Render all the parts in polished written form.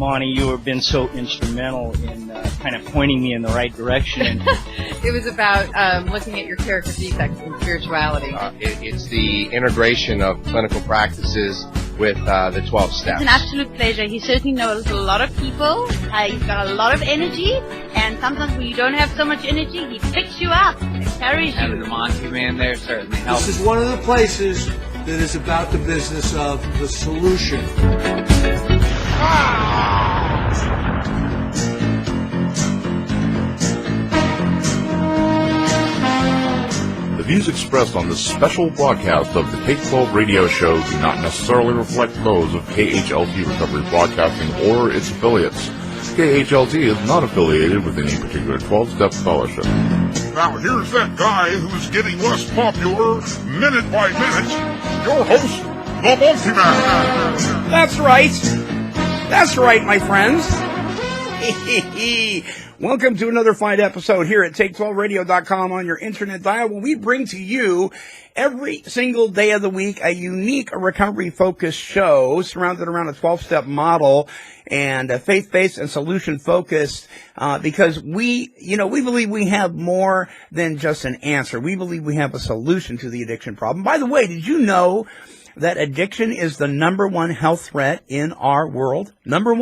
Monty, you have been so instrumental in kind of pointing me in the right direction. It was about looking at your character defects in spirituality. It's the integration of clinical practices with the 12 steps. It's an absolute pleasure. He certainly knows a lot of people. He's got a lot of energy, and sometimes when you don't have so much energy, he picks you up and carries you. Having the Monty man there certainly helps. This is one of the places that is about the business of the solution. The views expressed on this special broadcast of the Take 12 radio show do not necessarily reflect those of KHLT Recovery Broadcasting or its affiliates. KHLT is not affiliated with any particular 12-step fellowship. Now here's that guy who's getting less popular minute by minute. Your host, the Multi-Man. That's right. That's right, my friends. Welcome to another fine episode here at Take12Radio.com on your internet dial, where we bring to you every single day of the week a unique recovery-focused show surrounded around a 12-step model and faith-based and solution-focused because we believe we have more than just an answer. We believe we have a solution to the addiction problem. By the way, did you know that addiction is the number one health threat in our world? Number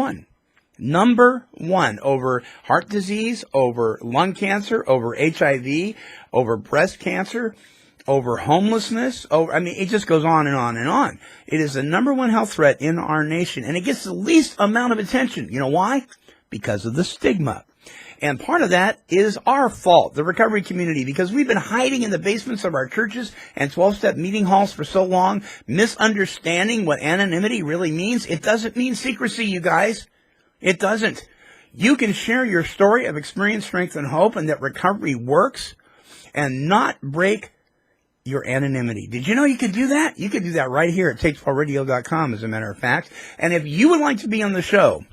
one over heart disease, over lung cancer, over HIV, over breast cancer, over homelessness, it just goes on and on and on. It is the number one health threat in our nation, and it gets the least amount of attention. You know why? Because of the stigma. And part of that is our fault, the recovery community, because we've been hiding in the basements of our churches and 12-step meeting halls for so long, misunderstanding what anonymity really means. It doesn't mean secrecy, you guys. It doesn't. You can share your story of experience, strength, and hope, and that recovery works, and not break your anonymity. Did you know you could do that? You could do that right here at Take12Radio.com, as a matter of fact. And if you would like to be on the show,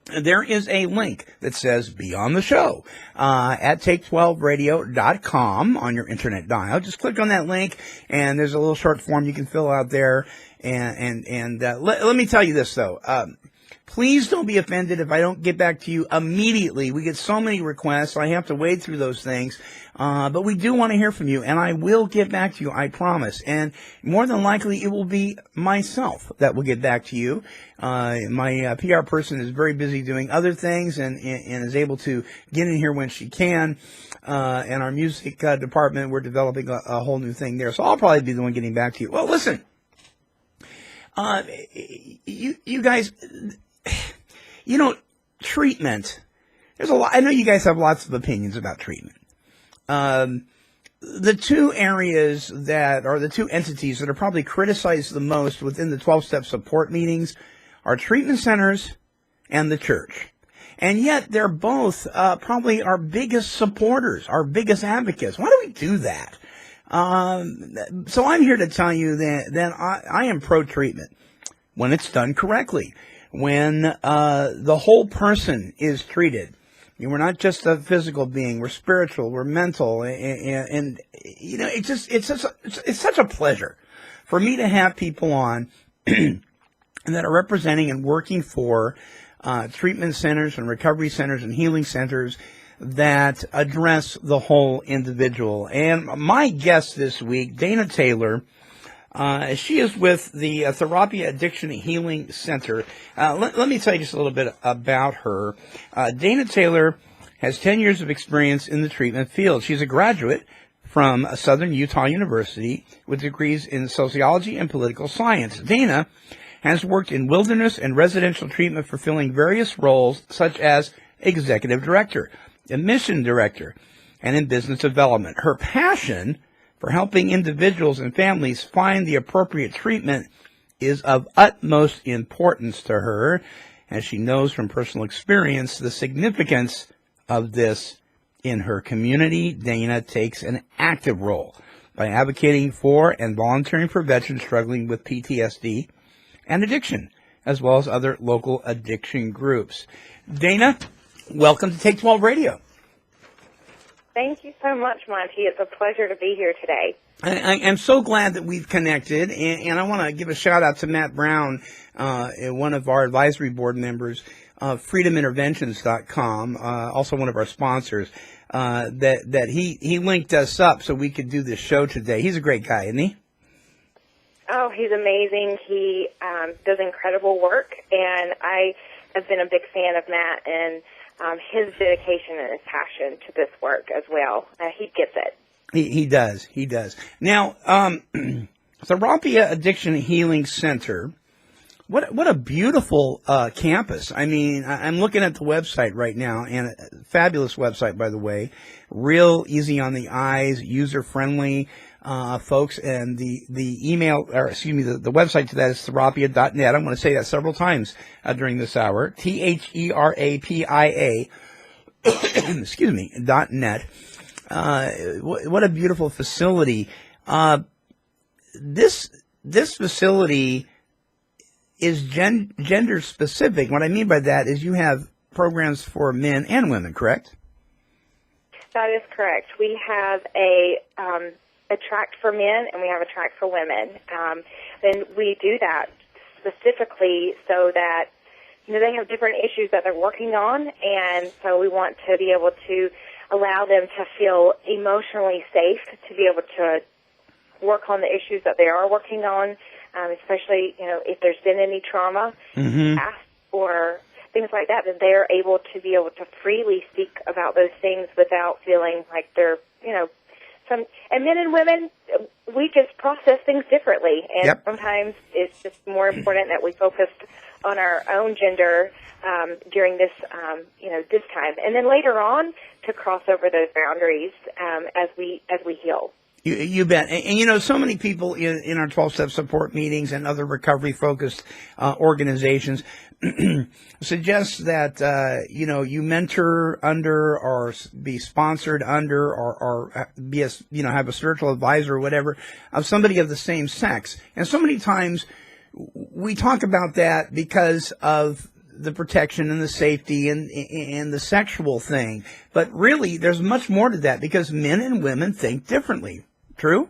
there is a link that says be on the show at Take12Radio.com on your internet dial. Just click on that link, and there's a little short form you can fill out there. And let me tell you this, though. Please don't be offended if I don't get back to you immediately. We get so many requests, so I have to wade through those things. But we do want to hear from you, and I will get back to you, I promise. And more than likely, it will be myself that will get back to you. My PR person is very busy doing other things and is able to get in here when she can. And our music department, we're developing a whole new thing there. So I'll probably be the one getting back to you. Well, listen, you guys... treatment. There's a lot. I know you guys have lots of opinions about treatment. The two areas that are the two entities that are probably criticized the most within the 12-step support meetings are treatment centers and the church. And yet they're both probably our biggest supporters, our biggest advocates. Why do we do that? So I'm here to tell you that I am pro-treatment when it's done correctly. When the whole person is treated. We're not just a physical being, we're spiritual, we're mental, and it's such a pleasure for me to have people on that are representing and working for treatment centers and recovery centers and healing centers that address the whole individual. And my guest this week, Dana Taylor, she is with the Therapia Addiction Healing Center. Let me tell you just a little bit about her. Dana Taylor has 10 years of experience in the treatment field. She's a graduate from Southern Utah University with degrees in sociology and political science. Dana has worked in wilderness and residential treatment, fulfilling various roles such as executive director, admission director, and in business development. Her passion for helping individuals and families find the appropriate treatment is of utmost importance to her, as she knows from personal experience the significance of this in her community. Dana takes an active role by advocating for and volunteering for veterans struggling with PTSD and addiction, as well as other local addiction groups. Dana, welcome to Take 12 Radio. Thank you so much, Monty. It's a pleasure to be here today. I am so glad that we've connected, and I want to give a shout out to Matt Brown, one of our advisory board members. freedominterventions.com, also one of our sponsors, that he linked us up so we could do this show today. He's a great guy, isn't he? Oh, he's amazing. He does incredible work, and I have been a big fan of Matt and his dedication and his passion to this work as well. He gets it. He does. He does. Now, Therapia Addiction Healing Center. What a beautiful campus. I mean, I'm looking at the website right now, and a fabulous website, by the way. Real easy on the eyes, user-friendly, folks. And the email, or excuse me, the website to that is therapia.net. I'm going to say that several times during this hour. THERAPIA, excuse me, .net. What a beautiful facility. This facility is gender specific. What I mean by that is you have programs for men and women, correct? That is correct. We have a track for men and we have a track for women. And we do that specifically so that, you know, they have different issues that they're working on, and so we want to be able to allow them to feel emotionally safe to be able to work on the issues that they are working on, especially, you know, if there's been any trauma past or things like that, that they're able to be able to freely speak about those things without feeling like they're, you know, and men and women, we just process things differently, and sometimes it's just more important that we focus on our own gender during this, you know, this time, and then later on to cross over those boundaries as we heal. You bet. And you know, so many people in our 12-step support meetings and other recovery-focused organizations suggest that, you know, you mentor under or be sponsored under or be a, you know, have a spiritual advisor or whatever of somebody of the same sex. And so many times we talk about that because of the protection and the safety and the sexual thing. But really, there's much more to that because men and women think differently. True?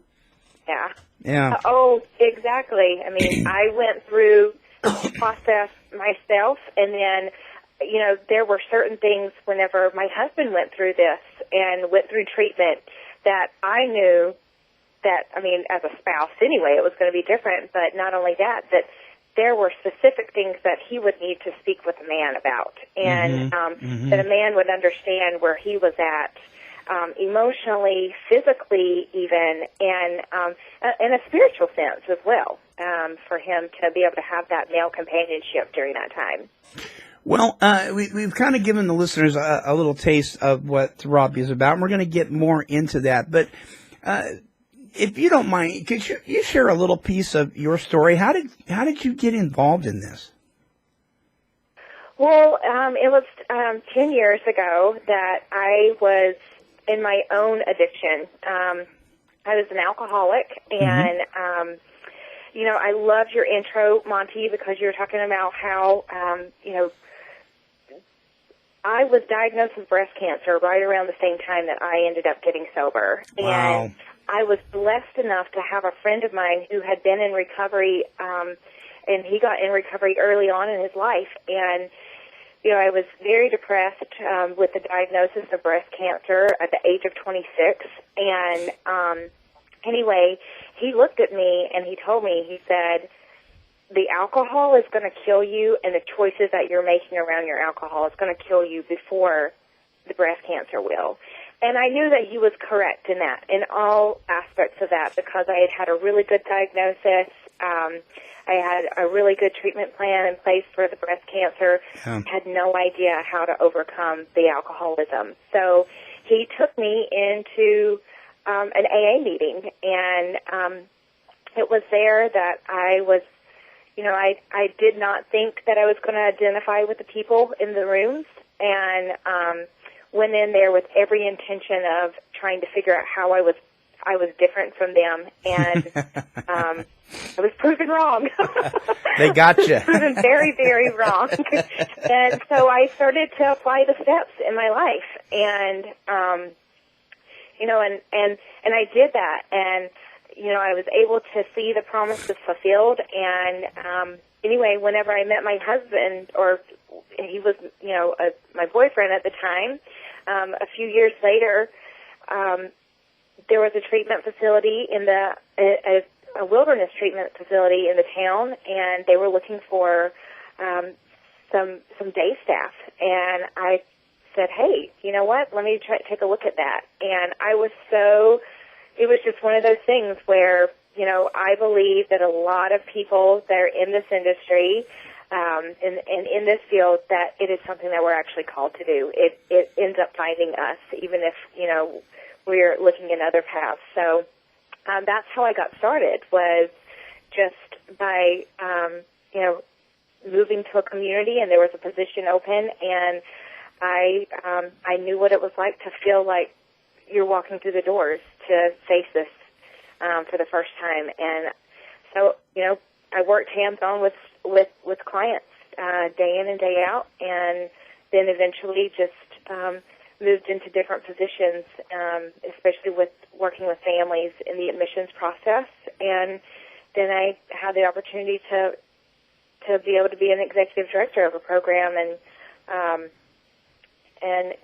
Yeah. Yeah. Oh, exactly. I mean, I went through the process myself, and then, you know, there were certain things whenever my husband went through this and went through treatment that I knew that, I mean, as a spouse anyway, it was going to be different, but not only that, that there were specific things that he would need to speak with a man about, and that a man would understand where he was at, emotionally, physically even, and in a spiritual sense as well, for him to be able to have that male companionship during that time. Well, we've kind of given the listeners a little taste of what Therapia is about, and we're going to get more into that. But if you don't mind, could you share a little piece of your story? How did you get involved in this? Well, it was 10 years ago that I was in my own addiction. I was an alcoholic, and you know, I loved your intro, Monty, because you were talking about how you know, I was diagnosed with breast cancer right around the same time that I ended up getting sober. Wow. And I was blessed enough to have a friend of mine who had been in recovery, and he got in recovery early on in his life. And, you know, I was very depressed with the diagnosis of breast cancer at the age of 26. And anyway, he looked at me and he told me, he said, the alcohol is going to kill you, and the choices that you're making around your alcohol is going to kill you before the breast cancer will. And I knew that he was correct in that, in all aspects of that, because I had a really good diagnosis. I had a really good treatment plan in place for the breast cancer. Had no idea how to overcome the alcoholism. So he took me into an AA meeting, and it was there that I was, you know, I did not think that I was going to identify with the people in the rooms, and went in there with every intention of trying to figure out how I was different from them, and I was proven wrong. They got you. Proven very, very wrong. And so I started to apply the steps in my life, and you know, and I did that, and you know, I was able to see the promises fulfilled, and anyway, whenever I met my husband, or he was, my boyfriend at the time, a few years later, there was a treatment facility a wilderness treatment facility in the town, and they were looking for some day staff. And I said, hey, you know what? Let me take a look at that. And it was just one of those things where, I believe that a lot of people that are in this industry and in this field, that it is something that we're actually called to do. It ends up finding us, even if, we're looking in other paths. So that's how I got started, was just by, moving to a community, and there was a position open, and I knew what it was like to feel like you're walking through the doors to face this for the first time. And so, I worked hands-on with clients day in and day out, and then eventually just moved into different positions, especially with working with families in the admissions process. And then I had the opportunity to be able to be an executive director of a program and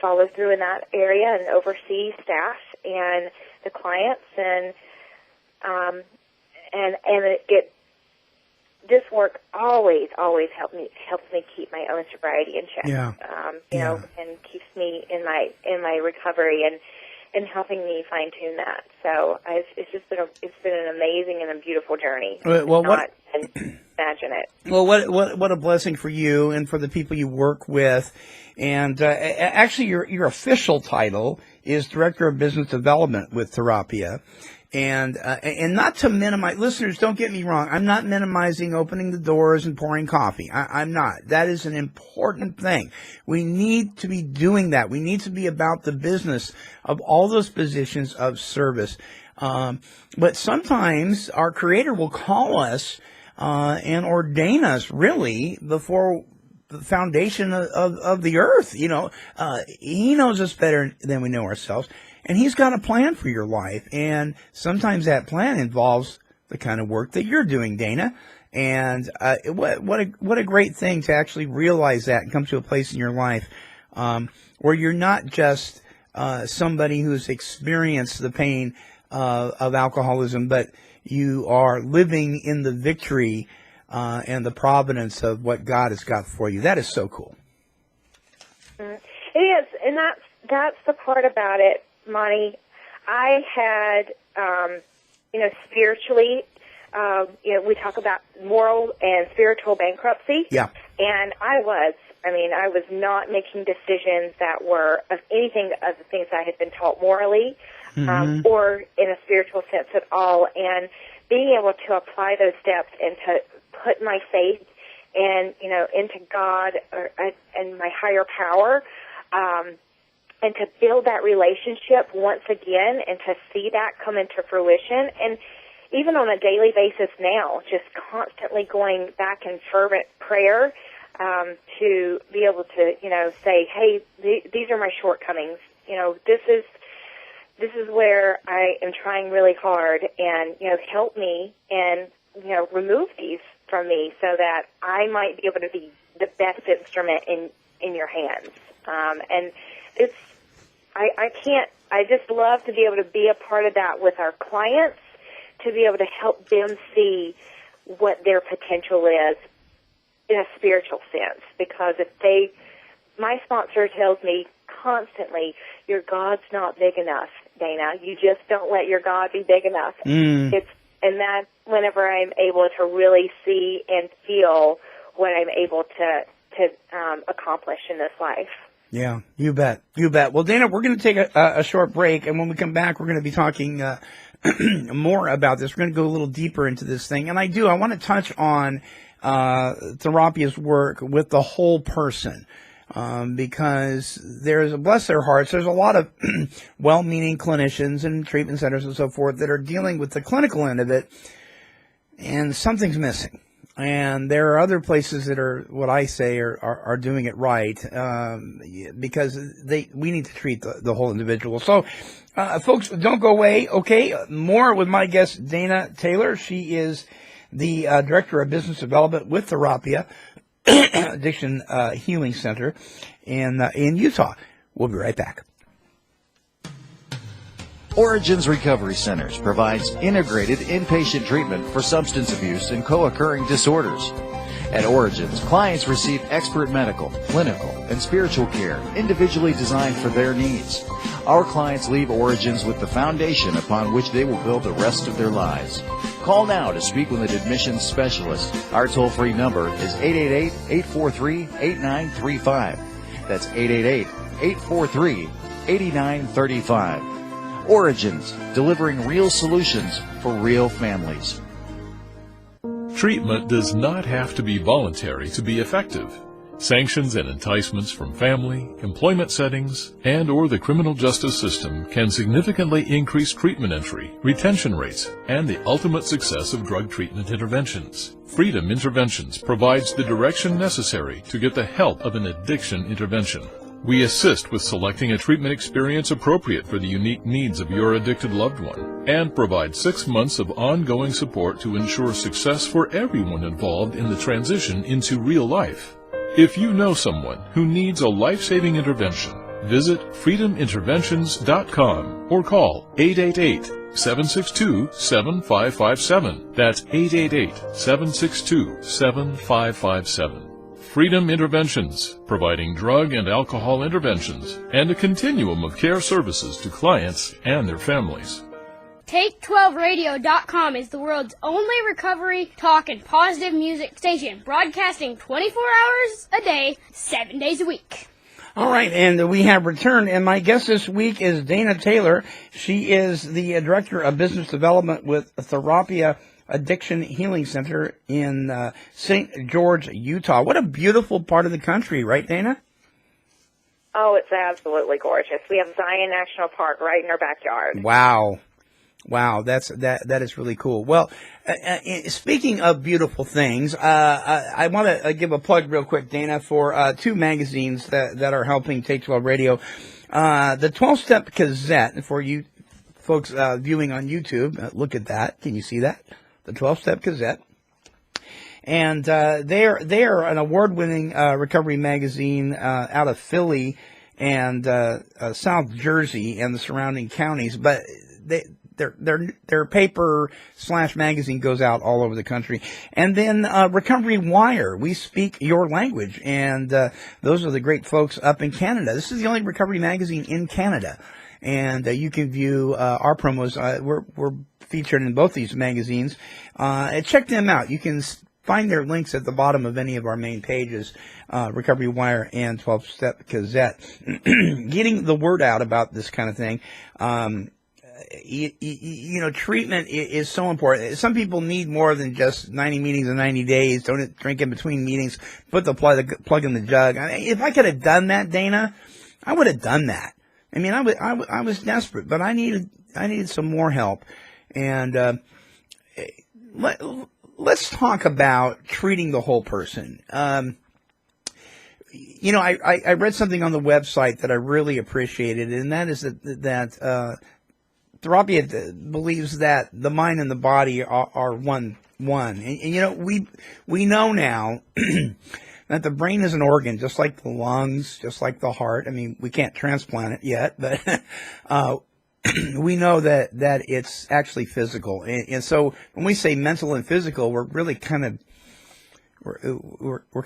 follow through in that area and oversee staff and the clients, and this work always helps me keep my own sobriety in check. And keeps me in my recovery and helping me fine tune that. So it's been an amazing and a beautiful journey. Imagine it. Well, what a blessing for you and for the people you work with. And actually, your official title is Director of Business Development with Therapia. And not to minimize, listeners, don't get me wrong. I'm not minimizing opening the doors and pouring coffee. I'm not. That is an important thing. We need to be doing that. We need to be about the business of all those positions of service. But sometimes our Creator will call us and ordain us really before the foundation of the earth. He knows us better than we know ourselves. And He's got a plan for your life, and sometimes that plan involves the kind of work that you're doing, Dana. And what a great thing to actually realize that and come to a place in your life where you're not just somebody who's experienced the pain of alcoholism, but you are living in the victory and the providence of what God has got for you. That is so cool. It is, and that's the part about it, Monty. I had, spiritually, we talk about moral and spiritual bankruptcy. Yeah. And I was not making decisions that were of anything of the things I had been taught morally, or in a spiritual sense at all. And being able to apply those steps and to put my faith and, into God and my higher power, and to build that relationship once again and to see that come into fruition. And even on a daily basis now, just constantly going back in fervent prayer to be able to, say, hey, these are my shortcomings. This is where I am trying really hard, and, help me and, remove these from me so that I might be able to be the best instrument in your hands. And I just love to be able to be a part of that with our clients, to be able to help them see what their potential is in a spiritual sense. Because my sponsor tells me constantly, your God's not big enough, Dana. You just don't let your God be big enough. And that's whenever I'm able to really see and feel what I'm able to accomplish in this life. Yeah, you bet. You bet. Well, Dana, we're going to take a short break, and when we come back, we're going to be talking more about this. We're going to go a little deeper into this thing. And I want to touch on Therapia's work with the whole person, because bless their hearts, there's a lot of well-meaning clinicians and treatment centers and so forth that are dealing with the clinical end of it, and something's missing. And there are other places that are, what I say, are doing it right, because we need to treat the whole individual. So, folks, don't go away. Okay, more with my guest, Dana Taylor. She is the Director of Business Development with Therapia Addiction Healing Center in Utah. We'll be right back. Origins Recovery Centers provides integrated inpatient treatment for substance abuse and co-occurring disorders. At Origins, clients receive expert medical, clinical, and spiritual care individually designed for their needs. Our clients leave Origins with the foundation upon which they will build the rest of their lives. Call now to speak with an admissions specialist. Our toll-free number is 888-843-8935. That's 888-843-8935. Origins, delivering real solutions for real families. Treatment does not have to be voluntary to be effective. Sanctions and enticements from family, employment settings, and or the criminal justice system can significantly increase treatment entry, retention rates, and the ultimate success of drug treatment interventions. Freedom Interventions provides the direction necessary to get the help of an addiction intervention. We assist with selecting a treatment experience appropriate for the unique needs of your addicted loved one and provide 6 months of ongoing support to ensure success for everyone involved in the transition into real life. If you know someone who needs a life-saving intervention, visit freedominterventions.com or call 888-762-7557. That's 888-762-7557. Freedom Interventions, providing drug and alcohol interventions and a continuum of care services to clients and their families. Take12radio.com is the world's only recovery, talk, and positive music station, broadcasting 24 hours a day, 7 days a week. All right, and we have returned, and my guest this week is Dana Taylor. She is the Director of Business Development with Therapia Addiction Healing Center in St. George, Utah. What a beautiful part of the country, right, Dana? Oh, it's absolutely gorgeous. We have Zion National Park right in our backyard. Wow, that is really cool. Well, speaking of beautiful things, I want to give a plug real quick, Dana, for two magazines that are helping Take 12 Radio. The 12-Step Gazette, for you folks viewing on YouTube, look at that. Can you see that? The 12-Step Gazette. And they're an award-winning recovery magazine out of Philly and South Jersey and the surrounding counties, but their paper/magazine goes out all over the country. And then Recovery Wire, we speak your language, and those are the great folks up in Canada. This is the only recovery magazine in Canada, and you can view our promos. We're featured in both these magazines. Check them out. You can find their links at the bottom of any of our main pages, Recovery Wire and 12-Step Gazette. Getting the word out about this kind of thing. Treatment is so important. Some people need more than just 90 meetings in 90 days. Don't drink in between meetings. Put the plug in the jug. If I could have done that, Dana, I would have done that. I mean, I was desperate, but I needed some more help. And let's talk about treating the whole person. I read something on the website that I really appreciated, and that is that Therapia believes that the mind and the body are one. And we know now that the brain is an organ, just like the lungs, just like the heart. I mean, we can't transplant it yet, but we know that it's actually physical. And so when we say mental and physical, we're really kind of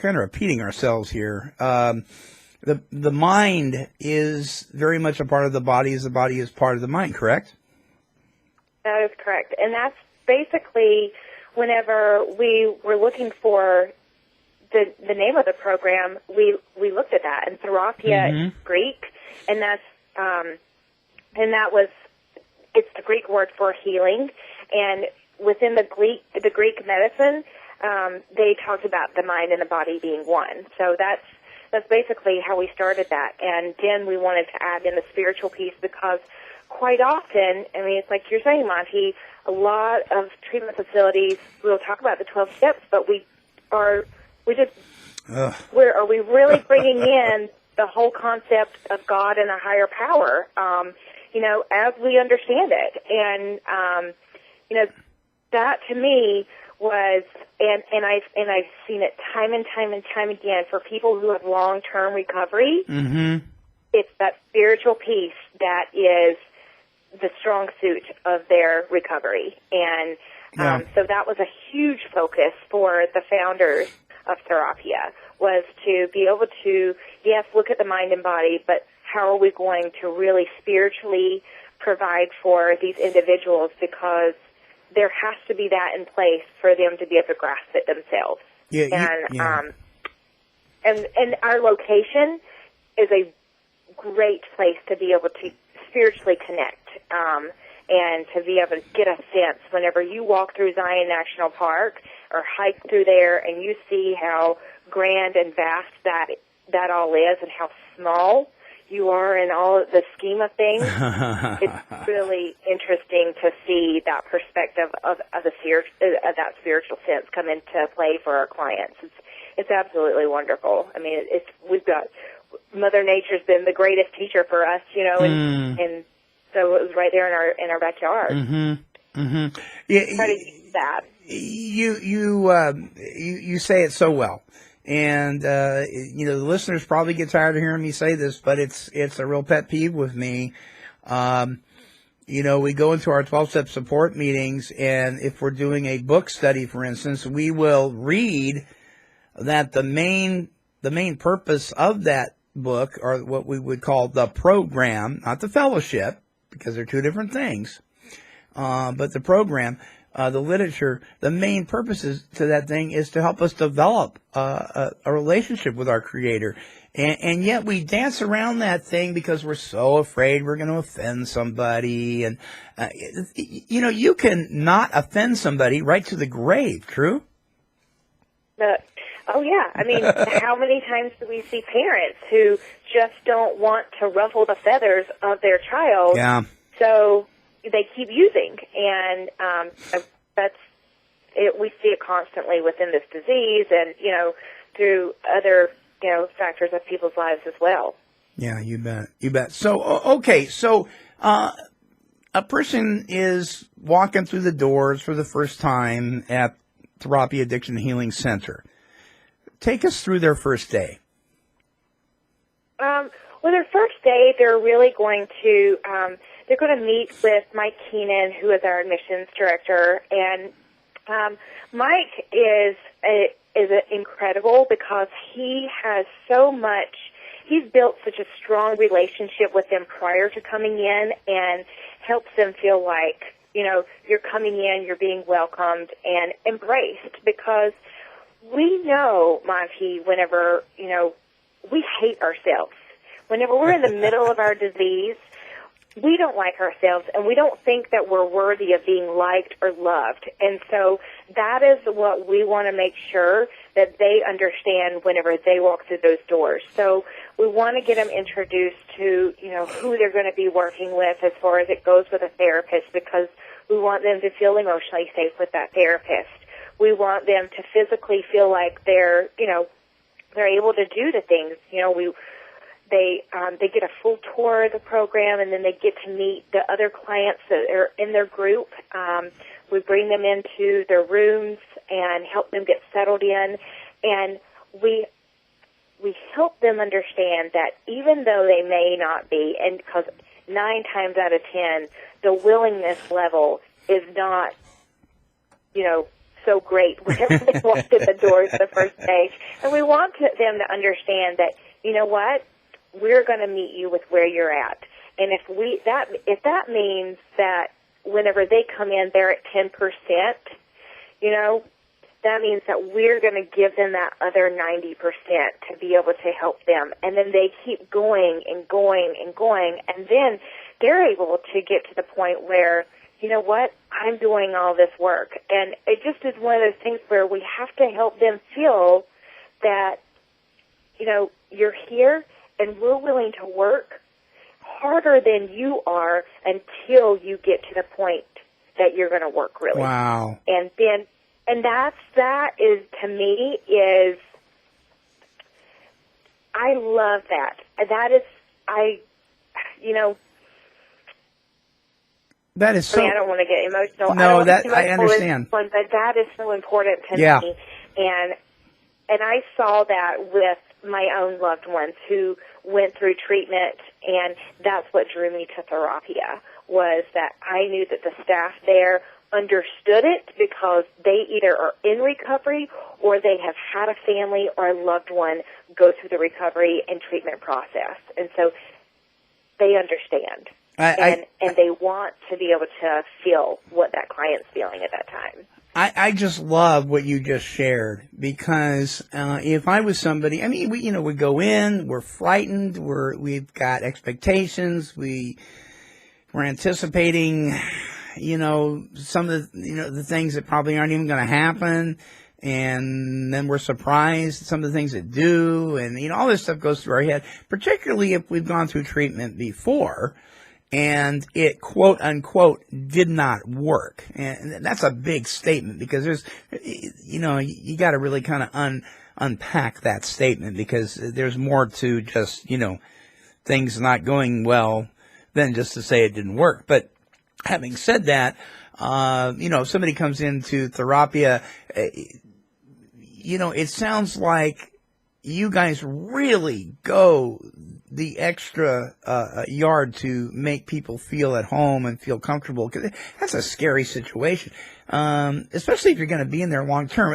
repeating ourselves here. The mind is very much a part of the body as the body is part of the mind, correct? That is correct. And that's basically whenever we were looking for the name of the program, we looked at that. And Therapia is Greek, and that's it's the Greek word for healing. And within the Greek medicine, they talked about the mind and the body being one. So that's basically how we started that. And then we wanted to add in the spiritual piece because quite often, I mean, it's like you're saying, Monty, a lot of treatment facilities, we'll talk about the 12 steps, but are we really bringing in the whole concept of God and a higher power, as we understand it? And, that to me was, and I've seen it time and time again for people who have long-term recovery. Mm-hmm. It's that spiritual piece that is the strong suit of their recovery. And so that was a huge focus for the founders of Therapia, was to be able to, yes, look at the mind and body, but how are we going to really spiritually provide for these individuals, because there has to be that in place for them to be able to grasp it themselves. And our location is a great place to be able to spiritually connect, and to be able to get a sense whenever you walk through Zion National Park or hike through there, and you see how grand and vast that all is, and how small you are in all the scheme of things. It's really interesting to see that perspective of that spiritual sense come into play for our clients. It's absolutely wonderful. I mean, we've got Mother Nature's been the greatest teacher for us, and so it was right there in our backyard. Mm-hmm. Mm-hmm. How do you use that? You say it so well. And, the listeners probably get tired of hearing me say this, but it's a real pet peeve with me. We go into our 12-step support meetings, and if we're doing a book study, for instance, we will read that the main purpose of that book, or what we would call the program, not the fellowship, because they're two different things, but the program, the literature, the main purposes to that thing is to help us develop a relationship with our Creator. And yet we dance around that thing because we're so afraid we're going to offend somebody. And, you can not offend somebody right to the grave, true? Oh, yeah. I mean, how many times do we see parents who just don't want to ruffle the feathers of their child? Yeah. So they keep using, and that's it. We see it constantly within this disease, and through other factors of people's lives as well. Yeah, you bet. So okay, so a person is walking through the doors for the first time at Therapia Addiction Healing Center. Take us through their first day. Well, their first day, they're really going to they're going to meet with Mike Keenan, who is our admissions director, and Mike is incredible because he has so much. He's built such a strong relationship with them prior to coming in, and helps them feel like you're coming in, you're being welcomed and embraced, because we know, Monty, whenever we hate ourselves. Whenever we're in the middle of our disease, we don't like ourselves, and we don't think that we're worthy of being liked or loved. And so that is what we want to make sure that they understand whenever they walk through those doors. So we want to get them introduced to, who they're going to be working with as far as it goes with a therapist, because we want them to feel emotionally safe with that therapist. We want them to physically feel like they're able to do the things. They get a full tour of the program, and then they get to meet the other clients that are in their group. We bring them into their rooms and help them get settled in, and we help them understand that even though they may not be, and because 9 times out of 10, the willingness level is not, so great whenever they walk in the doors the first day. And we want them to understand that, we're going to meet you with where you're at. And if that means that whenever they come in, they're at 10%, that means that we're going to give them that other 90% to be able to help them. And then they keep going and going and going. And then they're able to get to the point where, I'm doing all this work. And it just is one of those things where we have to help them feel that, you're here and we're willing to work harder than you are until you get to the point that you're going to work really. Wow. And that is, to me, is, I love that. That is, That is so. I mean, I don't want to get emotional. No, I understand. But that is so important to Yeah. me. And I saw that with my own loved ones who went through treatment, and that's what drew me to Therapia, was that I knew that the staff there understood it because they either are in recovery or they have had a family or a loved one go through the recovery and treatment process. And so they understand. And they want to be able to feel what that client's feeling at that time. I just love what you just shared, because if I was somebody, I mean, we go in, we're frightened, we've got expectations, we're anticipating, some of the, the things that probably aren't even going to happen, and then we're surprised at some of the things that do, and all this stuff goes through our head, particularly if we've gone through treatment before. And it, quote unquote, did not work. And that's a big statement, because there's, you got to really kind of unpack that statement, because there's more to just, things not going well than just to say it didn't work. But having said that, if somebody comes into Therapia, it sounds like you guys really go the extra yard to make people feel at home and feel comfortable, because that's a scary situation, especially if you're going to be in there long term.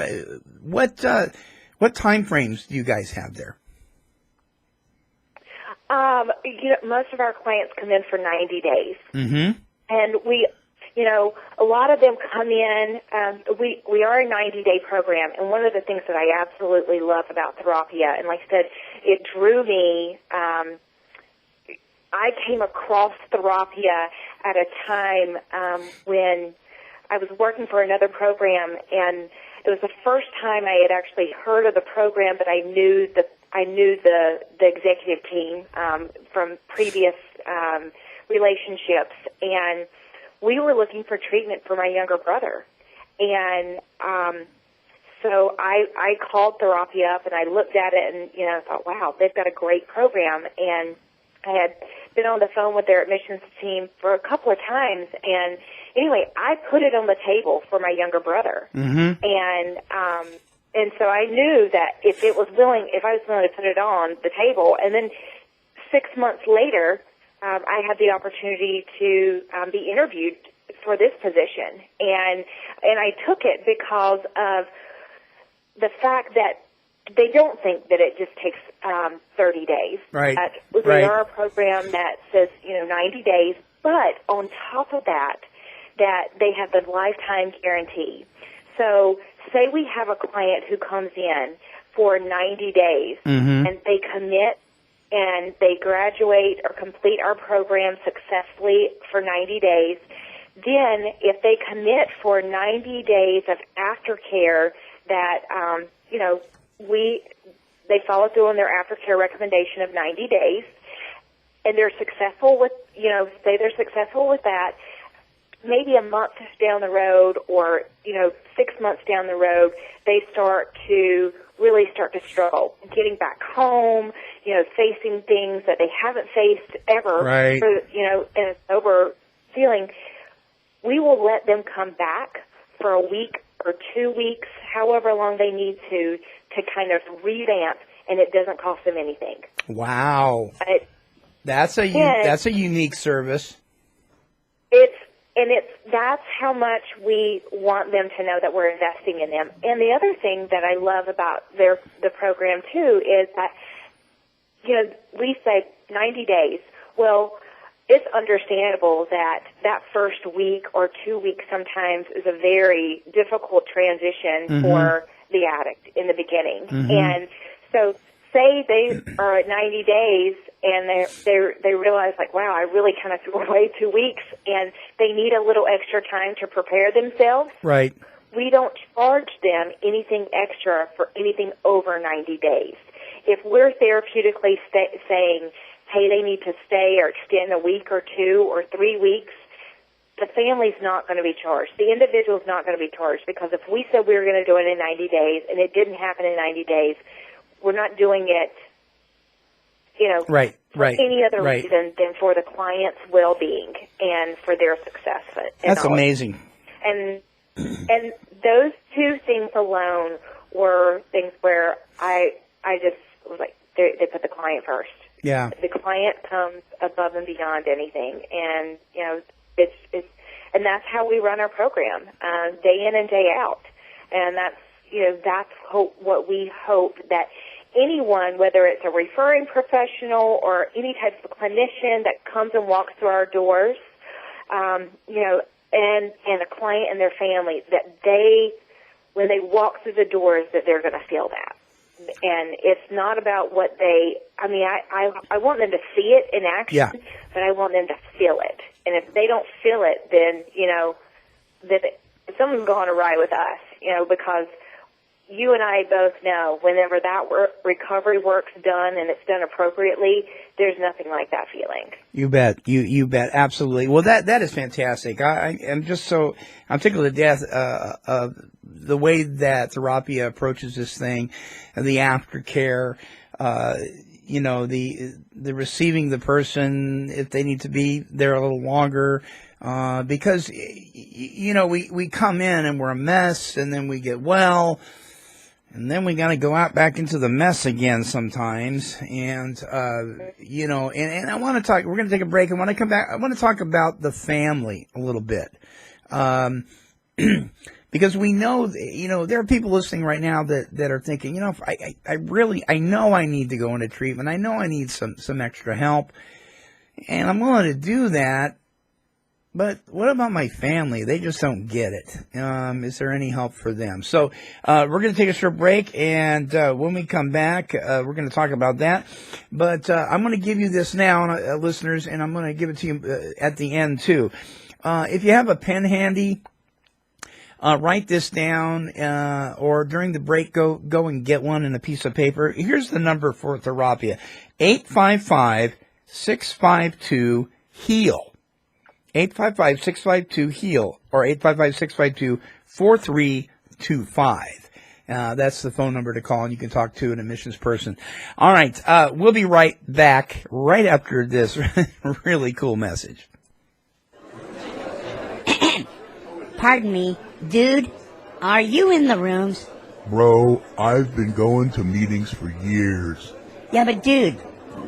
What time frames do you guys have there? Most of our clients come in for 90 days, mm-hmm. and we. A lot of them come in, we are a 90-day program, and one of the things that I absolutely love about Therapia, and like I said, it drew me, I came across Therapia at a time when I was working for another program, and it was the first time I had actually heard of the program, but I knew the executive team from previous relationships, and we were looking for treatment for my younger brother. And so I called Therapia up, and I looked at it, and I thought, wow, they've got a great program. And I had been on the phone with their admissions team for a couple of times, and anyway, I put it on the table for my younger brother. Mm-hmm. And so I knew that if I was willing to put it on the table, and then 6 months later, I had the opportunity to be interviewed for this position, and I took it because of the fact that they don't think that it just takes 30 days. Right. We are a program that says 90 days, but on top of that they have the lifetime guarantee. So say we have a client who comes in for 90 days, mm-hmm. and they commit and they graduate or complete our program successfully for 90 days, then if they commit for 90 days of aftercare that, they follow through on their aftercare recommendation of 90 days, and they're successful with, say they're successful with that, maybe a month down the road or, 6 months down the road, they really start to struggle getting back home, facing things that they haven't faced ever, right. in a sober feeling. We will let them come back for a week or 2 weeks, however long they need to kind of revamp, and it doesn't cost them anything. Wow. That's a unique service. That's how much we want them to know that we're investing in them. And the other thing that I love about the program too is that, we say 90 days. Well, it's understandable that first week or 2 weeks sometimes is a very difficult transition mm-hmm. for the addict in the beginning. Mm-hmm. And so say they are at 90 days and they realize, like, wow, I really kind of threw away 2 weeks, and they need a little extra time to prepare themselves. Right. We don't charge them anything extra for anything over 90 days. If we're therapeutically saying, hey, they need to stay or extend a week or 2 or 3 weeks, the family's not going to be charged. The individual's not going to be charged, because if we said we were going to do it in 90 days and it didn't happen in 90 days, we're not doing it right. for any other reason than for the client's well-being and for their success. That's amazing. And those two things alone were things where I just was like, they put the client first. Yeah. The client comes above and beyond anything, and it's and that's how we run our program, day in and day out. And that's what we hope that anyone, whether it's a referring professional or any type of clinician that comes and walks through our doors, and a client and their family, that when they walk through the doors, that they're going to feel that. And it's not about what I want them to see it in action, but I want them to feel it. And if they don't feel it, then, something's going awry with us, because you and I both know whenever that recovery work's done and it's done appropriately, there's nothing like that feeling. You bet. You bet. Absolutely. Well, that is fantastic. I'm tickled to death of the way that Therapia approaches this thing, and the aftercare, the receiving the person if they need to be there a little longer, because, we come in and we're a mess, and then we get well, and then we got to go out back into the mess again sometimes. And, and I want to talk, we're going to take a break. And when I come back, I want to talk about the family a little bit. Because we know, there are people listening right now that are thinking, I know I need to go into treatment. I know I need some extra help, and I'm willing to do that. But what about my family? They just don't get it. Is there any help for them? So we're going to take a short break, and when we come back, we're going to talk about that. But I'm going to give you this now, listeners, and I'm going to give it to you at the end, too. If you have a pen handy, write this down, or during the break, go and get one and a piece of paper. Here's the number for Therapia: 855-652-HEAL. 855-652-HEAL, or 855-652-4325. That's the phone number to call, and you can talk to an admissions person. All right, we'll be right back right after this really cool message. Pardon me, dude, are you in the rooms? Bro, I've been going to meetings for years. Yeah, but dude,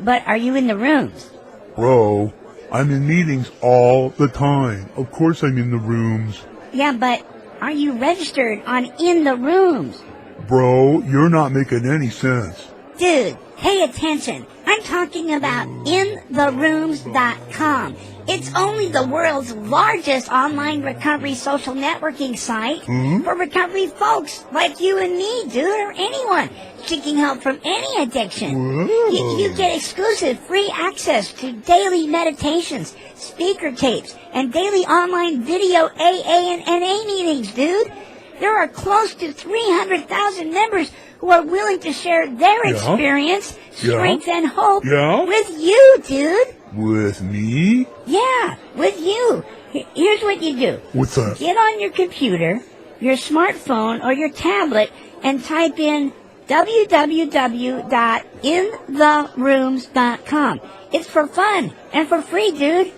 are you in the rooms? Bro, I'm in meetings all the time. Of course I'm in the rooms. Yeah, but are you registered on In the Rooms? Bro, you're not making any sense. Dude, pay attention. I'm talking about intherooms.com. It's only the world's largest online recovery social networking site for recovery folks like you and me, dude, or anyone seeking help from any addiction. You get exclusive free access to daily meditations, speaker tapes, and daily online video AA and NA meetings, dude. There are close to 300,000 members who are willing to share their experience, strength, and hope with you, dude. With me? Yeah, with you. Here's what you do. What's that? Get on your computer, your smartphone, or your tablet and type in www.intherooms.com. It's for fun and for free, dude.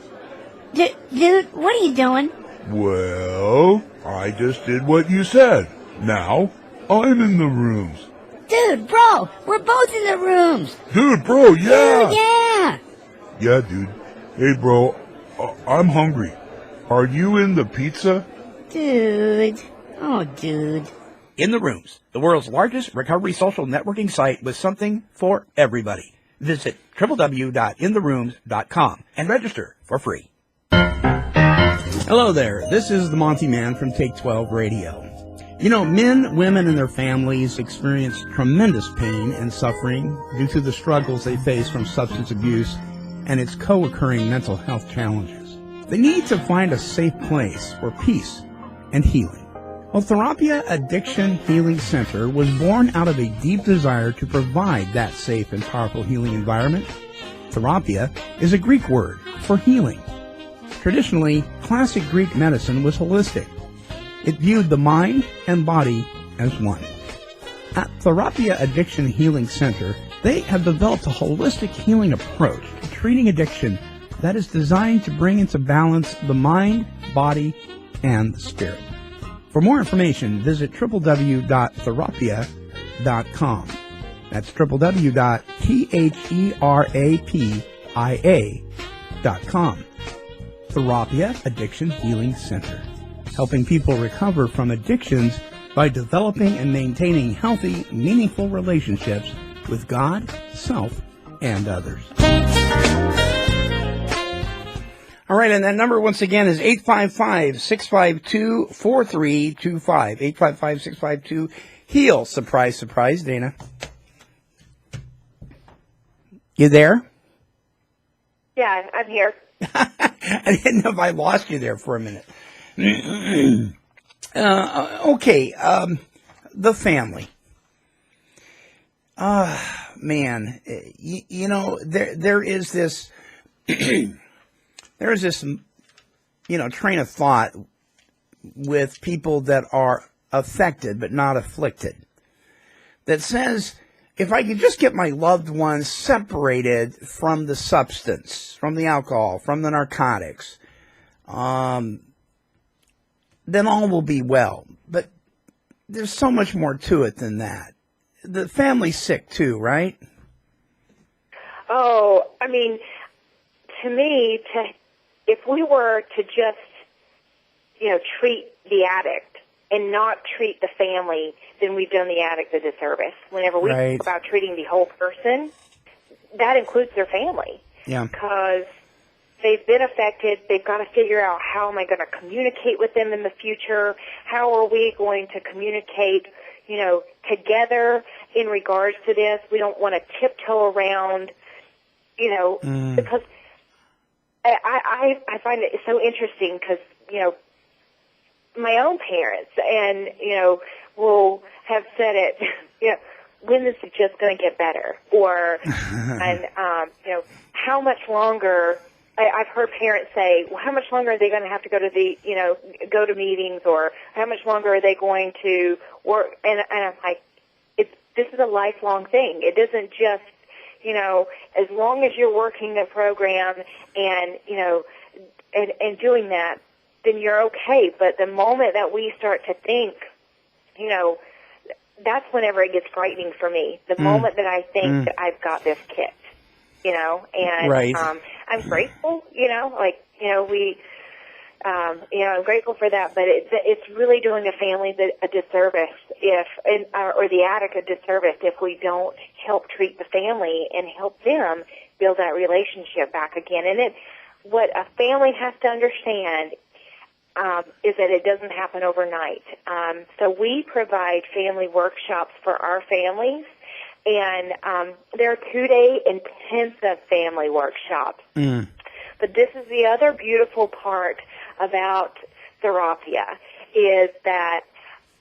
Dude, what are you doing? Well, I just did what you said. Now, I'm in the rooms. Dude, bro, we're both in the rooms. Dude, bro, yeah. Dude, yeah. Yeah, dude. Hey, bro, I'm hungry. Are you in the pizza? Dude. Oh, dude. In the Rooms, the world's largest recovery social networking site with something for everybody. Visit www.intherooms.com and register for free. Hello there. This is the Monty Man from Take 12 Radio. Men, women, and their families experience tremendous pain and suffering due to the struggles they face from substance abuse and its co-occurring mental health challenges. They need to find a safe place for peace and healing. Well, Therapia Addiction Healing Center was born out of a deep desire to provide that safe and powerful healing environment. Therapia is a Greek word for healing. Traditionally, classic Greek medicine was holistic. It viewed the mind and body as one. At Therapia Addiction Healing Center, They have developed a holistic healing approach to treating addiction that is designed to bring into balance the mind, body, and the spirit. For more information, visit www.therapia.com. That's www.therapia.com. Therapia Addiction Healing Center, helping people recover from addictions by developing and maintaining healthy, meaningful relationships with God, self, and others. All right, and that number once again is 855-652-4325. 855-652-HEAL. Surprise, surprise, Dana. You there? Yeah, I'm here. I didn't know if I lost you there for a minute. Okay, the family. Man, you know, there is this, there is this, you know, train of thought with people that are affected but not afflicted that says, if I could just get my loved ones separated from the substance, from the alcohol, from the narcotics, then all will be well. But there's so much more to it than that. The family's sick too, right? Oh, I mean, to me, if we were to just, you know, treat the addict and not treat the family, then we've done the addict a disservice. Whenever we talk about treating the whole person, that includes their family. Yeah. Because they've been affected. They've got to figure out, how am I going to communicate with them in the future? How are we going to communicate, you know, together in regards to this? We don't want to tiptoe around, you know, because I find it so interesting because, you know, my own parents and, you know, will have said it, you know, when is it just going to get better? Or, and, you know, how much longer, I've heard parents say, well, how much longer are they going to have to go to the, you know, go to meetings, or how much longer are they going to work? And I'm like, this is a lifelong thing. It doesn't just, you know, as long as you're working the program and, you know, and doing that, then you're okay. But the moment that we start to think, you know, that's whenever it gets frightening for me. The moment that I think that I've got this kicked, you know, and I'm grateful, you know, like, you know, we, you know, I'm grateful for that, but it's really doing the family a disservice or the addict a disservice if we don't help treat the family and help them build that relationship back again. And what a family has to understand is that it doesn't happen overnight. So we provide family workshops for our families, and they're 2-day intensive family workshops. But this is the other beautiful part about Therapia, is that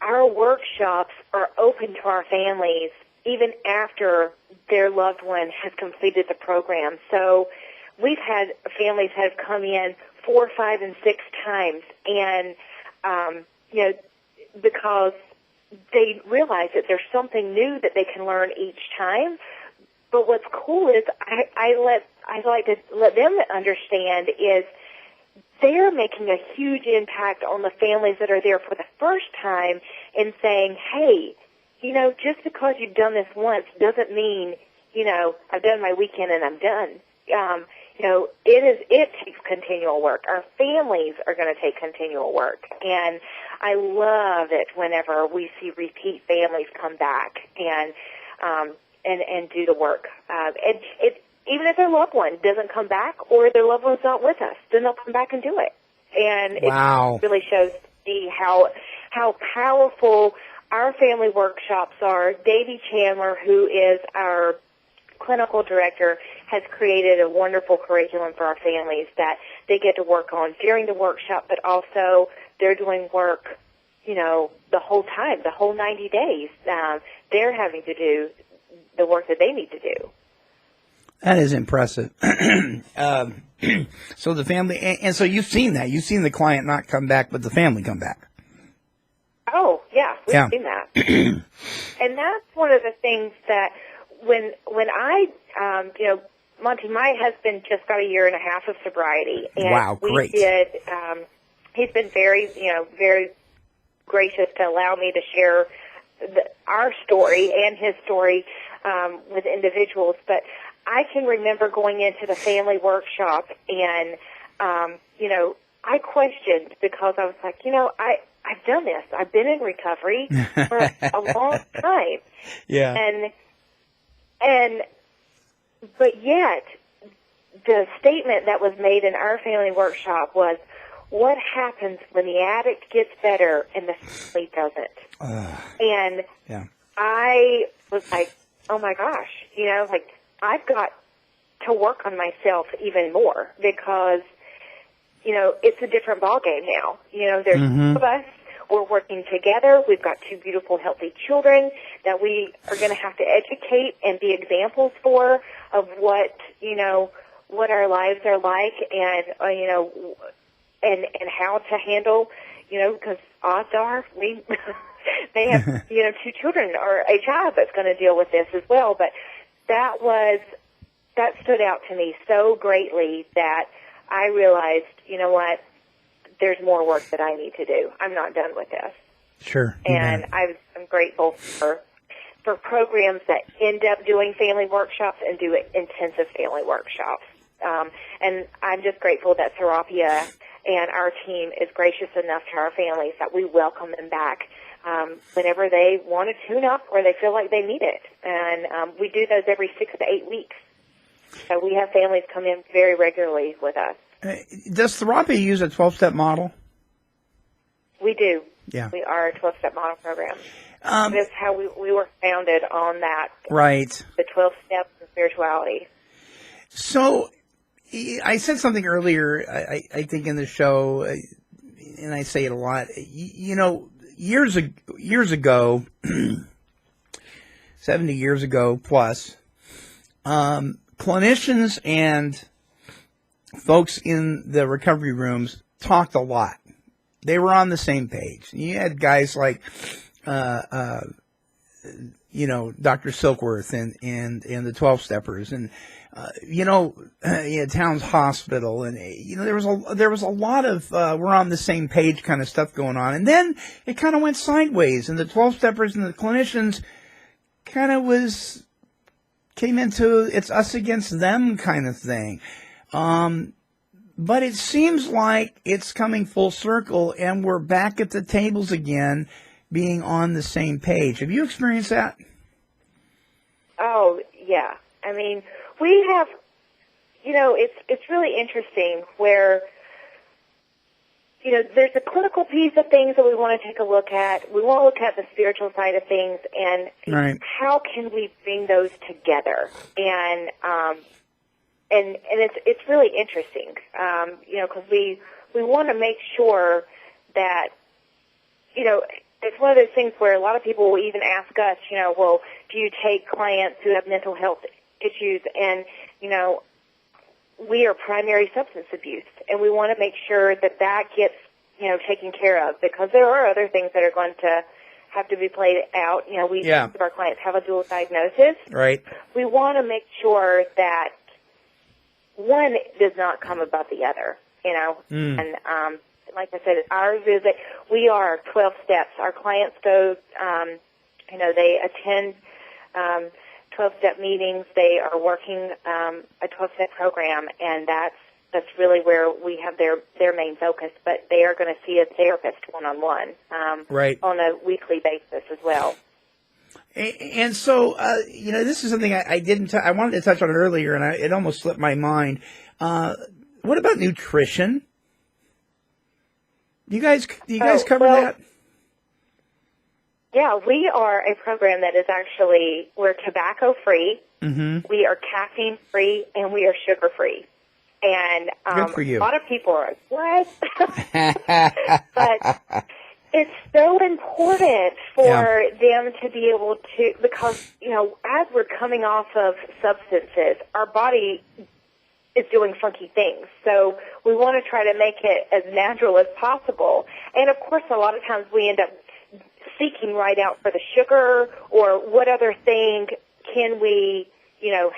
our workshops are open to our families even after their loved one has completed the program. So we've had families have come in 4, 5, and 6 times, and you know, because they realize that there's something new that they can learn each time. But what's cool is I like to let them understand is they're making a huge impact on the families that are there for the first time, and saying, hey, you know, just because you've done this once doesn't mean, you know, I've done my weekend and I'm done. You know, it takes continual work. Our families are going to take continual work. And I love it whenever we see repeat families come back and do the work. And even if their loved one doesn't come back, or their loved one's not with us, then they'll come back and do it. And it really shows me how powerful our family workshops are. Davy Chandler, who is our clinical director, has created a wonderful curriculum for our families that they get to work on during the workshop, but also they're doing work, you know, the whole time, the whole 90 days. They're having to do the work that they need to do. That is impressive. So the family, and so you've seen that. You've seen the client not come back, but the family come back. Oh, yeah, we've seen that. And that's one of the things that when I, Monty, my husband just got a year and a half of sobriety, and wow, great. we did. He's been very gracious to allow me to share our story and his story with individuals. But I can remember going into the family workshop, and I questioned because I was like, I've done this. I've been in recovery for a long time. Yeah. But yet, the statement that was made in our family workshop was, what happens when the addict gets better and the family doesn't? And I was like, oh my gosh, I've got to work on myself even more because, it's a different ballgame now. There's two of us. We're working together. We've got two beautiful, healthy children that we are going to have to educate and be examples for of what our lives are like and, and how to handle, because odds are they have, two children or a child that's going to deal with this as well. But that stood out to me so greatly that I realized, what, there's more work that I need to do. I'm not done with this. Sure. And I'm grateful for programs that end up doing family workshops and do intensive family workshops. And I'm just grateful that Therapia and our team is gracious enough to our families that we welcome them back whenever they want to tune up or they feel like they need it. And we do those every 6 to 8 weeks. So we have families come in very regularly with us. Does Therapia use a 12-step model? We do. Yeah. We are a 12-step model program. That's how we were founded on that. Right. The 12 steps of spirituality. So I said something earlier, I think in the show, and I say it a lot, years ago, 70 years ago plus, clinicians and folks in the recovery rooms talked a lot. They were on the same page. You had guys like, Dr. Silkworth and the 12-steppers and, Towns Hospital. And, there was a lot of, we're on the same page kind of stuff going on. And then it kind of went sideways and the 12-steppers and the clinicians kind of came into it's us against them kind of thing. But it seems like it's coming full circle and we're back at the tables again being on the same page. Have you experienced that? Oh, yeah. I mean, we have, it's really interesting where, there's a clinical piece of things that we want to take a look at. We want to look at the spiritual side of things and how can we bring those together? And it's really interesting, because we want to make sure that, it's one of those things where a lot of people will even ask us, well, do you take clients who have mental health issues? And, we are primary substance abuse, and we want to make sure that gets, taken care of because there are other things that are going to have to be played out. Most of our clients have a dual diagnosis. Right. We want to make sure that one does not come above the other, and like I said, ours is that we are 12 steps. Our clients go, they attend 12-step meetings. They are working a 12-step program, and that's really where we have their main focus. But they are going to see a therapist one-on-one on a weekly basis as well. And so, this is something I didn't. I wanted to touch on it earlier, and it almost slipped my mind. What about nutrition? Do you guys cover that? Yeah, we are a program that is we're tobacco free. Mm-hmm. We are caffeine free, and we are sugar free. And good for you. A lot of people are like, what? But it's so important for them to be able to, because, as we're coming off of substances, our body is doing funky things. So we want to try to make it as natural as possible. And, of course, a lot of times we end up seeking right out for the sugar or what other thing can we,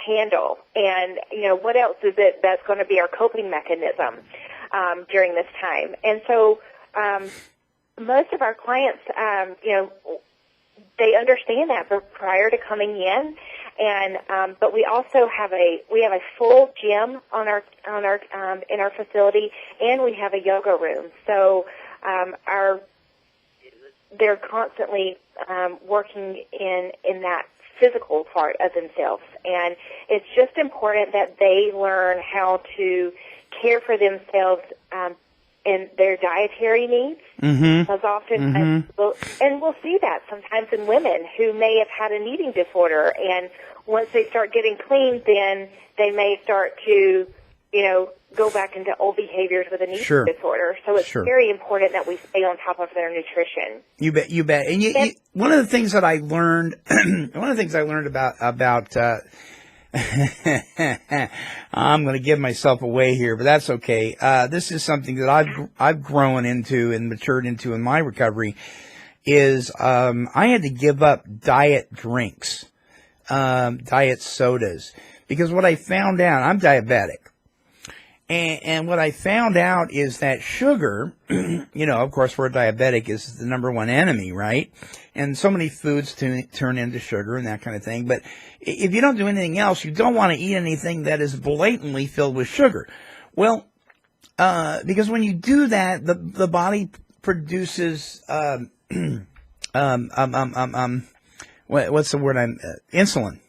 handle? And, what else is it that's going to be our coping mechanism during this time? And so most of our clients, they understand that prior to coming in. And but we also have a full gym on our in our facility, and we have a yoga room. So they're constantly working in that physical part of themselves, and it's just important that they learn how to care for themselves and their dietary needs. Because often, we'll see that sometimes in women who may have had an eating disorder, and once they start getting clean, then they may start to, go back into old behaviors with an eating disorder. So it's very important that we stay on top of their nutrition. You bet. And one of the things that I learned, about I'm going to give myself away here, but that's okay. This is something that I've grown into and matured into in my recovery. Is I had to give up diet drinks, diet sodas, because what I found out, I'm diabetic. And what I found out is that sugar, of course, we're diabetic, is the number one enemy, right? And so many foods turn into sugar and that kind of thing. But if you don't do anything else, you don't want to eat anything that is blatantly filled with sugar. Well, because when you do that, the body produces, what's the word? Insulin.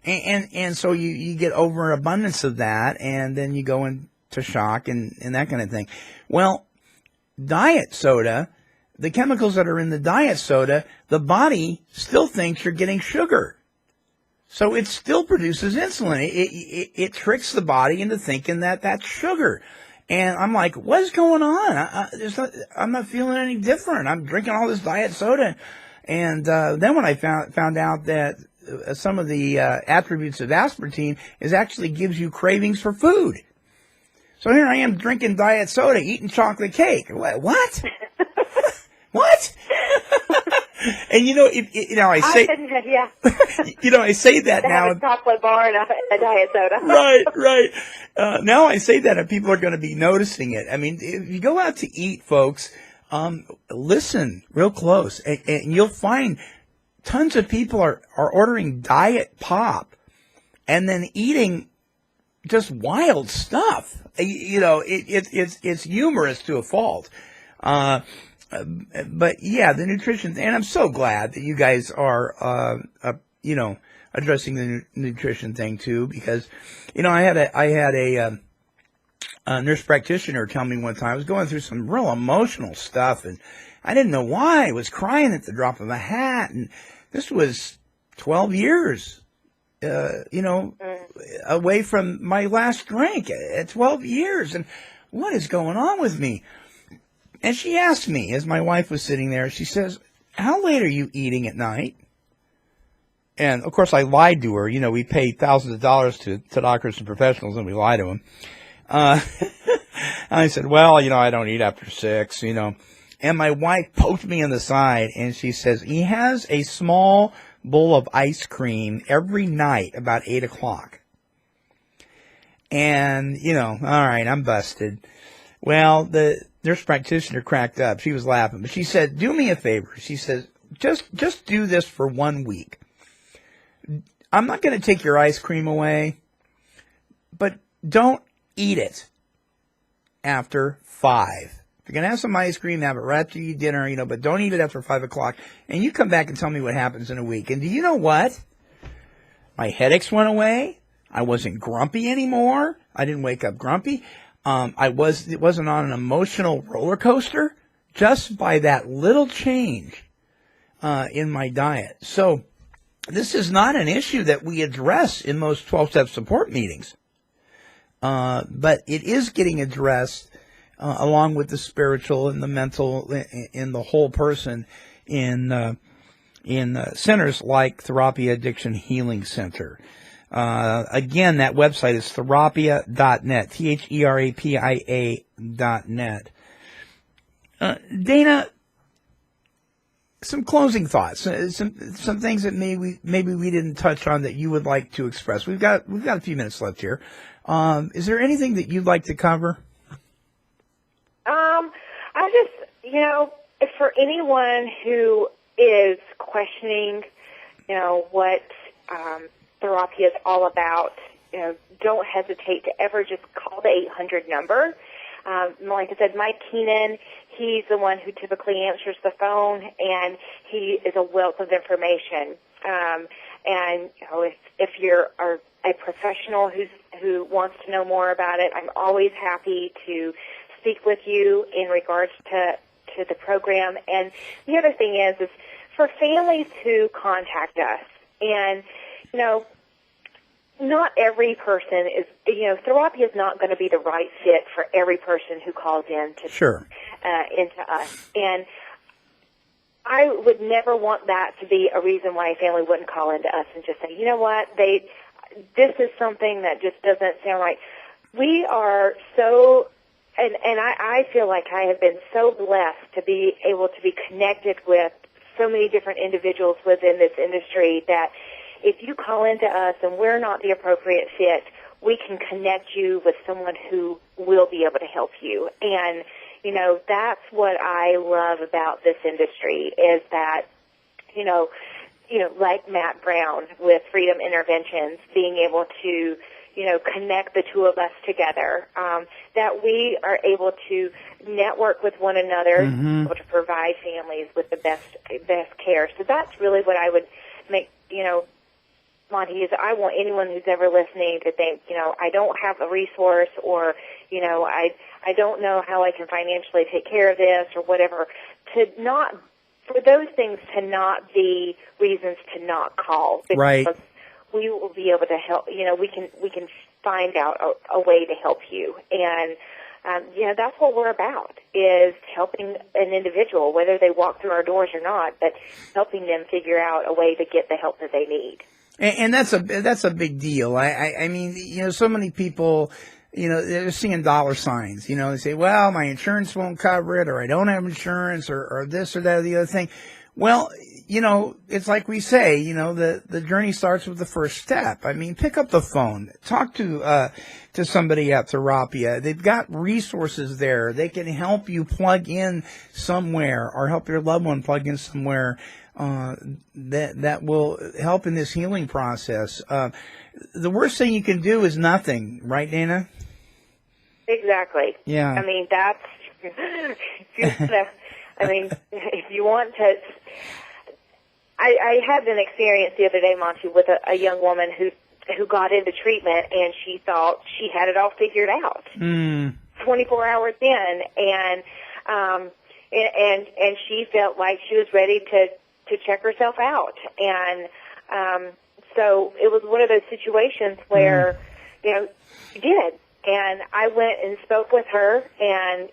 And so you get overabundance of that, and then you go into shock and that kind of thing. Well, diet soda, the chemicals that are in the diet soda, the body still thinks you're getting sugar. So it still produces insulin. It tricks the body into thinking that that's sugar. And I'm like, what's going on? I'm not feeling any different. I'm drinking all this diet soda. And then when I found out that some of the attributes of aspartame is actually gives you cravings for food. So here I am drinking diet soda, eating chocolate cake. What? What? And I say, I say that now. A chocolate bar and a diet soda. Right. Now I say that, and people are going to be noticing it. I mean, if you go out to eat, folks, listen real close, and you'll find tons of people are ordering diet pop and then eating just wild stuff. It's humorous to a fault. But yeah, the nutrition, and I'm so glad that you guys are, addressing the nutrition thing too, because, I had a nurse practitioner tell me one time, I was going through some real emotional stuff, and I didn't know why. I was crying at the drop of a hat, and this was 12 years, away from my last drink, 12 years, and what is going on with me? And she asked me, as my wife was sitting there, she says, how late are you eating at night? And, of course, I lied to her. We pay thousands of dollars to doctors and professionals, and we lie to them. And I said, well, I don't eat after 6, And my wife poked me in the side, and she says, he has a small bowl of ice cream every night about 8 o'clock. And, all right, I'm busted. Well, the nurse practitioner cracked up. She was laughing. But she said, do me a favor. She says, just do this for 1 week. I'm not going to take your ice cream away, but don't eat it after 5. If you're going to have some ice cream, have it right after you dinner, but don't eat it after 5 o'clock. And you come back and tell me what happens in a week. And do you know what? My headaches went away. I wasn't grumpy anymore. I didn't wake up grumpy. It wasn't on an emotional roller coaster just by that little change in my diet. So this is not an issue that we address in most 12-step support meetings. But it is getting addressed along with the spiritual and the mental in the whole person in centers like Therapia Addiction Healing Center. Again, that website is therapia.net, therapia.net. Dana, some closing thoughts, some things that maybe we didn't touch on that you would like to express. We've got a few minutes left here. Is there anything that you'd like to cover? I just, for anyone who is questioning, what Therapia is all about, don't hesitate to ever just call the 800 number. Like I said, Mike Keenan, he's the one who typically answers the phone, and he is a wealth of information. And if you're a professional who wants to know more about it, I'm always happy to speak with you in regards to the program. And the other thing is for families who contact us, and not every person is, Therapia is not going to be the right fit for every person who calls in into us. And I would never want that to be a reason why a family wouldn't call into us and just say, you know what, this is something that just doesn't sound right. We are so, and I feel like I have been so blessed to be able to be connected with so many different individuals within this industry that if you call into us and we're not the appropriate fit, we can connect you with someone who will be able to help you. And, that's what I love about this industry is that, like Matt Brown with Freedom Interventions, being able to, connect the two of us together, that we are able to network with one another, able to provide families with the best care. So that's really what I would make, Monty, is I want anyone who's ever listening to think, I don't have a resource or, I don't know how I can financially take care of this or whatever, for those things to not be reasons to not call. Because right. We will be able to help, we can find out a way to help you. And, that's what we're about, is helping an individual, whether they walk through our doors or not, but helping them figure out a way to get the help that they need. And that's a big deal. I mean, so many people, they're seeing dollar signs, they say, well, my insurance won't cover it, or I don't have insurance, or this or that or the other thing. Well, it's like we say, the journey starts with the first step. I mean, pick up the phone, talk to somebody at Therapia. They've got resources there. They can help you plug in somewhere or help your loved one plug in somewhere, that will help in this healing process. The worst thing you can do is nothing, right, Dana? Exactly. Yeah. I mean, that's, if you want to, I had an experience the other day, Monty, with a young woman who got into treatment, and she thought she had it all figured out. 24 hours in, and she felt like she was ready to check herself out. And so it was one of those situations where, she did. And I went and spoke with her, and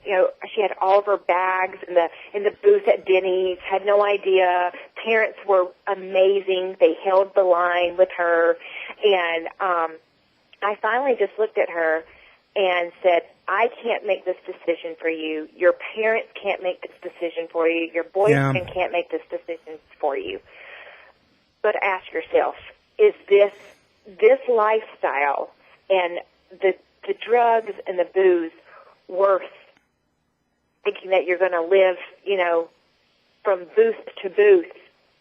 she had all of her bags in the booth at Denny's. Had no idea. Parents were amazing. They held the line with her, and I finally just looked at her and said, "I can't make this decision for you. Your parents can't make this decision for you. Your boyfriend can't make this decision for you. But ask yourself: is this lifestyle and the drugs and the booze worth thinking that you're going to live, from booth to booth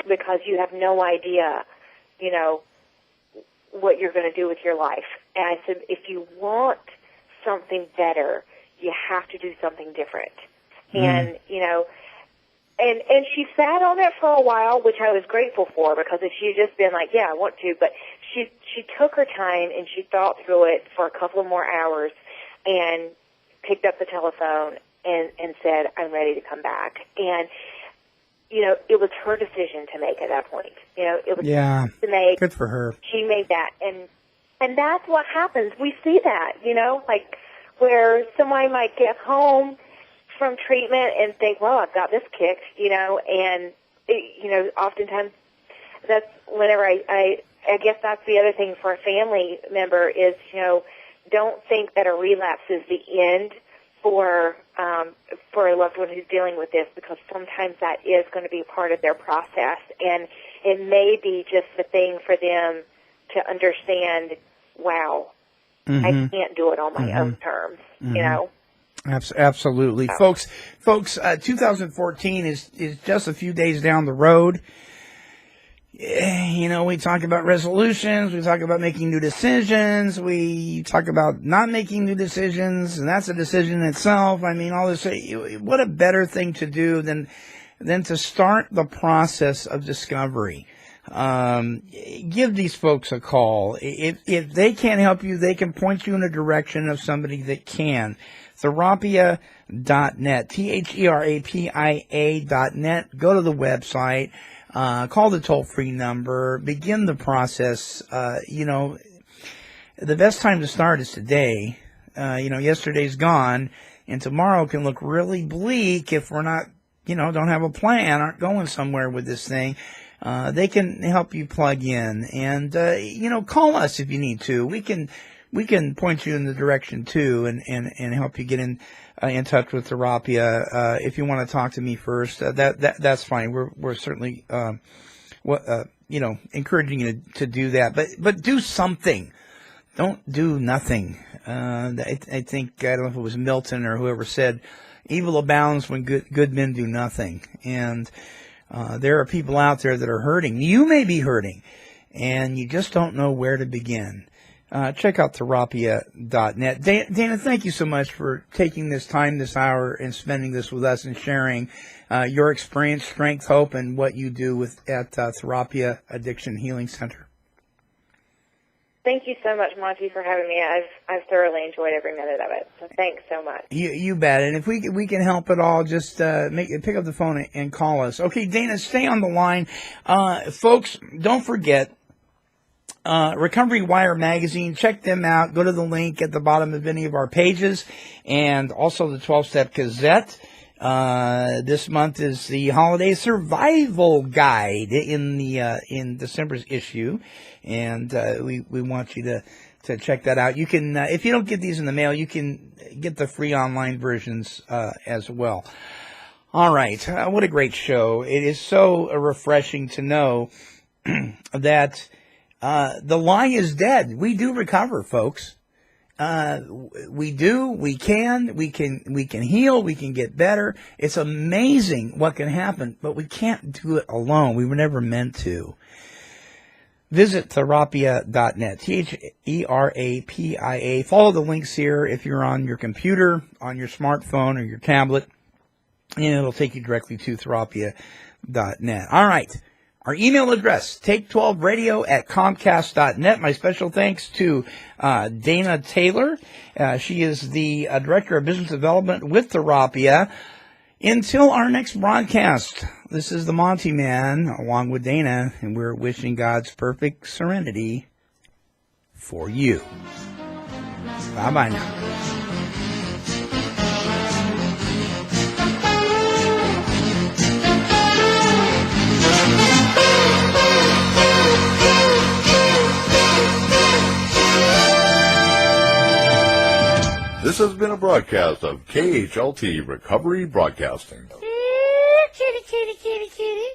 because you have no idea, what you're going to do with your life?" And I said, if you want something better, you have to do something different. And, and she sat on it for a while, which I was grateful for, because if she had just been like, yeah, I want to, but she took her time and she thought through it for a couple of more hours and picked up the telephone and said, I'm ready to come back. And, it was her decision to make at that point. It was to make. Good for her. She made that. And that's what happens. We see that, like where somebody might get home from treatment and think, well, I've got this kicked, and, oftentimes that's whenever I guess that's the other thing for a family member is, don't think that a relapse is the end for for a loved one who's dealing with this, because sometimes that is going to be part of their process, and it may be just the thing for them to understand, wow, I can't do it on my own terms, you know. Absolutely. Folks, 2014 is just a few days down the road. You know, we talk about resolutions, we talk about making new decisions, we talk about not making new decisions, and that's a decision in itself. I mean, all this, what a better thing to do than to start the process of discovery. Give these folks a call. If they can't help you, they can point you in a direction of somebody that can. Therapia.net, Therapia.net. Go to the website, call the toll-free number, begin the process. You know, the best time to start is today. You know, yesterday's gone, and tomorrow can look really bleak if we're not, you know, don't have a plan, aren't going somewhere with this thing. They can help you plug in, and you know, call us if you need to. We can point you in the direction too, and help you get in touch with Therapia. If you want to talk to me first, that's fine. We're certainly you know, encouraging you to do that, but do something. Don't do nothing. I think, I don't know if it was Milton or whoever said, evil abounds when good men do nothing. And there are people out there that are hurting. You may be hurting, and you just don't know where to begin. Check out Therapia.net. Dana, thank you so much for taking this time, this hour, and spending this with us and sharing your experience, strength, hope, and what you do at Therapia Addiction Healing Center. Thank you so much, Monty, for having me. I've thoroughly enjoyed every minute of it. So thanks so much. You bet. And if we can help at all, just pick up the phone and call us. Okay, Dana, stay on the line. Folks, don't forget, Recovery Wire magazine. Check them out. Go to the link at the bottom of any of our pages, and also the 12-Step Gazette. This month is the Holiday Survival Guide in December's issue, and we want you to check that out. You can, if you don't get these in the mail, you can get the free online versions as well. All right, what a great show! It is so refreshing to know that the lie is dead. We do recover, folks. We can heal, we can get better. It's amazing what can happen, but we can't do it alone. We were never meant to. Visit Therapia.net, Therapia. Follow the links here if you're on your computer, on your smartphone, or your tablet, and it'll take you directly to Therapia.net. All right. Our email address, take12radio@comcast.net. My special thanks to Dana Taylor. She is the Director of Business Development with Therapia. Until our next broadcast, this is the Monty Man, along with Dana, and we're wishing God's perfect serenity for you. Bye-bye now. This has been a broadcast of KHLT Recovery Broadcasting. Kitty, kitty, kitty, kitty.